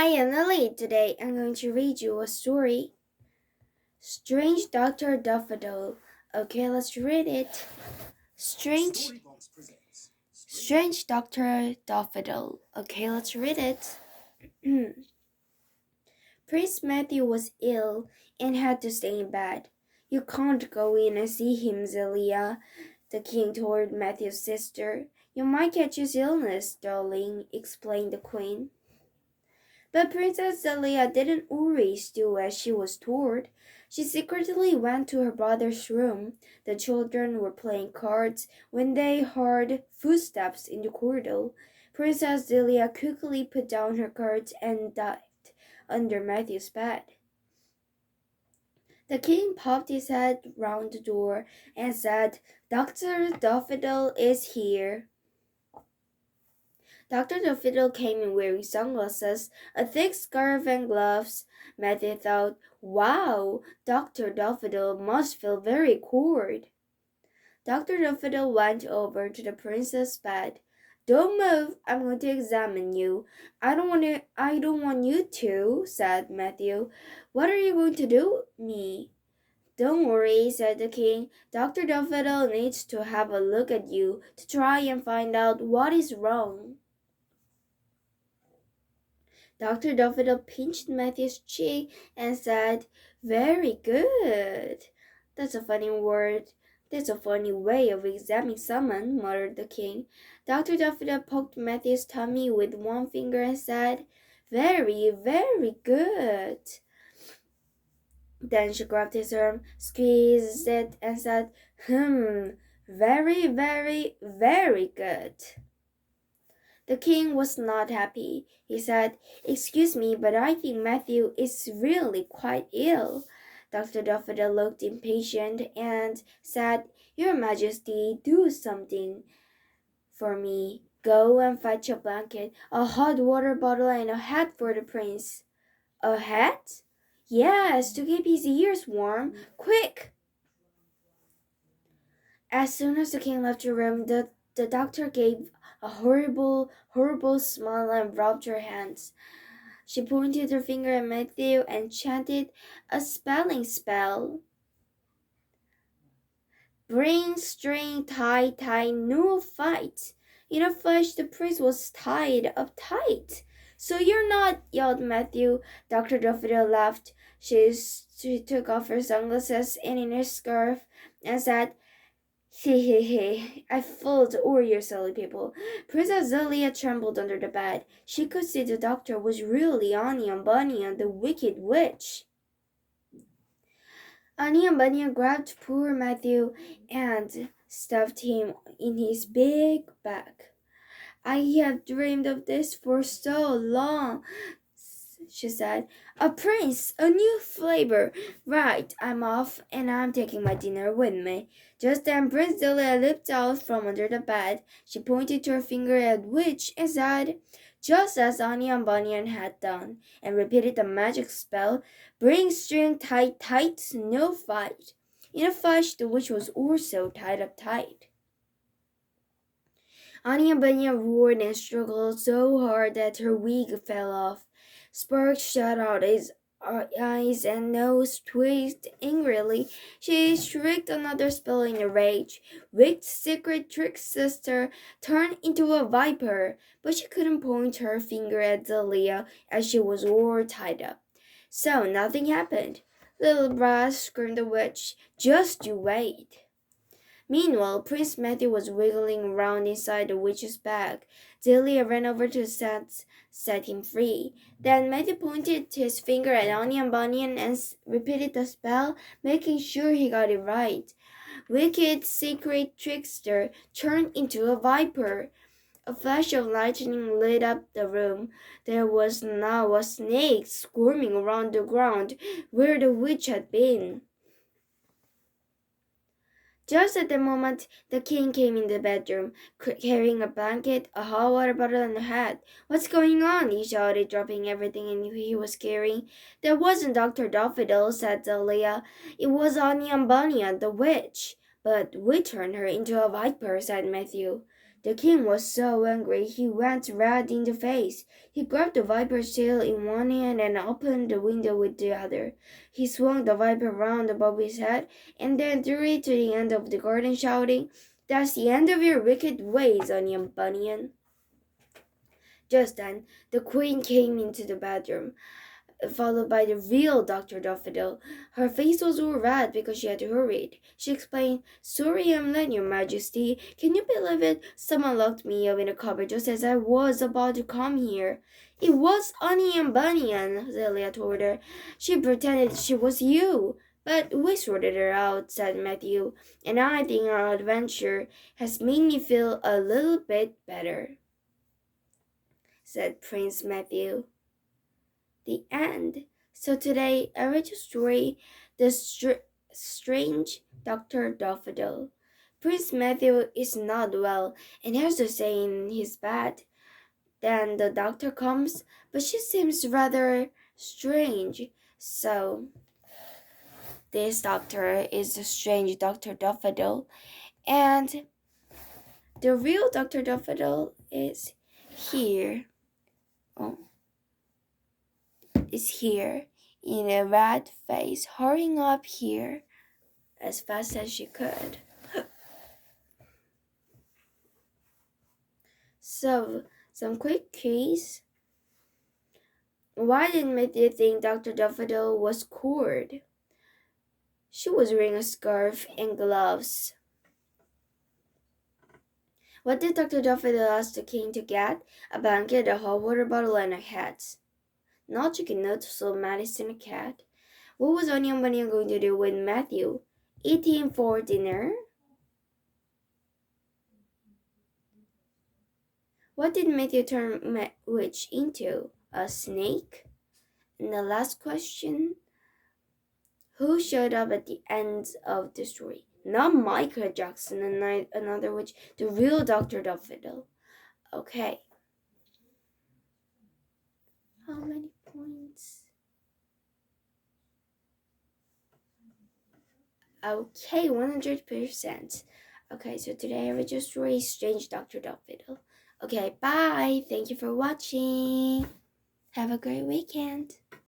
am Lily. Today I'm going to read you a story. Strange Dr. Daffodil. Okay, let's read it. Strange Dr. Daffodil. Okay, let's read it. Prince Matthew was ill and had to stay in bed. You can't go in and see him, Zelia, the king told Matthew's sister. You might catch his illness, darling, explained the queen. But Princess Zelia didn't always do as she was told. She secretly went to her brother's room. The children were playing cards when they heard footsteps in the corridor. Princess Zelia quickly put down her cards and dived under Matthew's bed. The king popped his head round the door and said, Dr. Daffodil is here. Dr. Daffodil came in wearing sunglasses, a thick scarf, and gloves. Matthew thought, wow, Dr. Daffodil must feel very cold. Dr. Daffodil went over to the princess' bed. Don't move, I'm going to examine you. I don't want you to, said Matthew. What are you going to do, me? Don't worry, said the king. Dr. Daffodil needs to have a look at you to try and find out what is wrong. Dr. Daffodil pinched Matthew's cheek and said, Very good. That's a funny word. That's a funny way of examining someone, muttered the king. Dr. Daffodil poked Matthew's tummy with one finger and said, Very, very good. Then she grabbed his arm, squeezed it, and said, very, very, very good. The king was not happy. He said, Excuse me, but I think Matthew is really quite ill. Dr. Daffodil looked impatient and said, Your Majesty, do something for me. Go and fetch a blanket, a hot water bottle, and a hat for the prince. A hat? Yes, to keep his ears warm. Quick! As soon as the king left the room, the doctor gave a horrible, horrible smile and rubbed her hands. She pointed her finger at Matthew and chanted a spelling spell. Bring, string, tie, tie, no fight. In a flash, the prince was tied up tight. So you're not, yelled Matthew. Dr. Daffodil laughed. She took off her sunglasses and in her scarf and said, He, I fooled all you silly people. Princess Zelia trembled under the bed. She could see the doctor was really Onion Bunyan, the wicked witch. Onion Bunyan grabbed poor Matthew and stuffed him in his big bag. I have dreamed of this for so long, she said. A prince, a new flavor. Right, I'm off, and I'm taking my dinner with me. Just then Prince Delia leaped out from under the bed. She pointed her finger at Witch and said, just as Onion Bunyan had done, and repeated the magic spell, Bring string tight, tight, no fight. In a flash, the witch was also tied up tight. Onion Bunyan roared and struggled so hard that her wig fell off. Sparks shot out his eyes and nose twitched angrily. She shrieked another spell in a rage. Wicked secret trick sister turned into a viper, but she couldn't point her finger at Zelia as she was all tied up. So nothing happened. Little brat, screamed the witch. Just you wait. Meanwhile, Prince Matthew was wiggling around inside the witch's bag. Zelia ran over to set him free. Then Matthew pointed his finger at Onion Bunyan and repeated the spell, making sure he got it right. Wicked secret trickster turned into a viper. A flash of lightning lit up the room. There was now a snake squirming around the ground where the witch had been. Just at the moment, the king came in the bedroom, carrying a blanket, a hot water bottle, and a hat. What's going on? He shouted, dropping everything he was carrying. That wasn't Dr. Daffodil, said Zelia. It was Onion Bunyan, the witch. But we turned her into a viper, said Matthew. The king was so angry he went red in the face. He grabbed the viper's tail in one hand and opened the window with the other. He swung the viper round above his head and then threw it to the end of the garden, shouting, "That's the end of your wicked ways, Onion Bunyan." Just then, the queen came into the bedroom, followed by the real Dr. Daffodil. Her face was all red because she had hurried. She explained, "Sorry I'm late, Your Majesty. Can you believe it? Someone locked me up in a cupboard just as I was about to come here." "It was Onion Bunyan," Zelia told her. "She pretended she was you." "But we sorted her out," said Matthew, "and I think our adventure has made me feel a little bit better," said Prince Matthew. The end. So today I read a story, The Strange Dr. Daffodil. Prince Matthew is not well and has to stay in his bed. Then the doctor comes, but she seems rather strange. So this doctor is the strange Dr. Daffodil, and the real Dr. Daffodil is here. Oh. Is here in a red face, hurrying up here as fast as she could. So, some quick keys. Why did Matthew think Dr. Daffodil was cold? She was wearing a scarf and gloves. What did Dr. Daffodil ask the king to get? A blanket, a hot water bottle, and a hat. Not chicken nuts, so medicine, a cat. What was Onion Bunyan going to do with Matthew? Eat him for dinner? What did Matthew turn which into? A snake? And the last question, who showed up at the end of the story? Not Michael Jackson, another witch, the real Dr. Daffodil. Okay. How many points? Okay, 100%. Okay, so today I read your story, Strange Dr. Daffodil. Okay, bye. Thank you for watching. Have a great weekend.